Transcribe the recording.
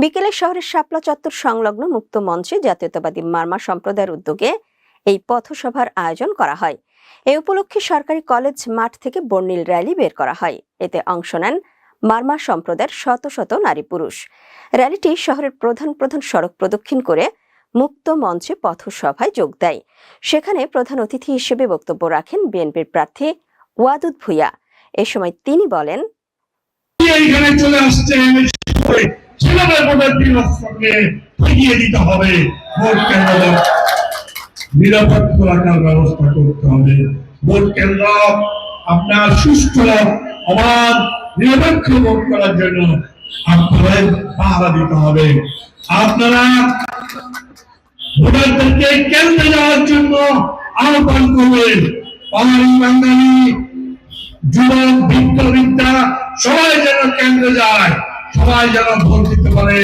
বিকেলে শহরের শাপলা চত্বর সংলগ্ন মুক্ত মঞ্চে জাতীয়তাবাদী মারমা সম্প্রদায়ের উদ্যোগে এই পথসভার আয়োজন করা হয়। এ উপলক্ষে সরকারি কলেজ মাঠ থেকে বর্ণিল র্যালি বের করা হয়। এতে অংশ নেন মারমা সম্প্রদায়ের শত শত নারী পুরুষ। র্যালিটি শহরের প্রধান প্রধান সড়ক প্রদক্ষিণ করে মুক্ত মঞ্চে পথসভায় যোগ দেয়। সেখানে প্রধান অতিথি হিসেবে বক্তব্য রাখেন বিএনপির প্রার্থী ওয়াদুদ ভূঁইয়া। এ সময় তিনি বলেন, নিরাপত্তা রাখার ব্যবস্থা করতে হবে। ভোট কেন্দ্র আপনার সুষ্ঠু অবাধ নিরপেক্ষ ভোট করার জন্য আপনাদের পাহারা দিতে হবে। আপনারা ভোটারদেরকে কেন্দ্রে যাওয়ার জন্য আহ্বান করবেন। পাহাড়ি বাঙালি যুবক বৃদ্ধ বৃদ্ধা সবাই যেন কেন্দ্রে যায়, সবাই যেন ভোট দিতে পারে।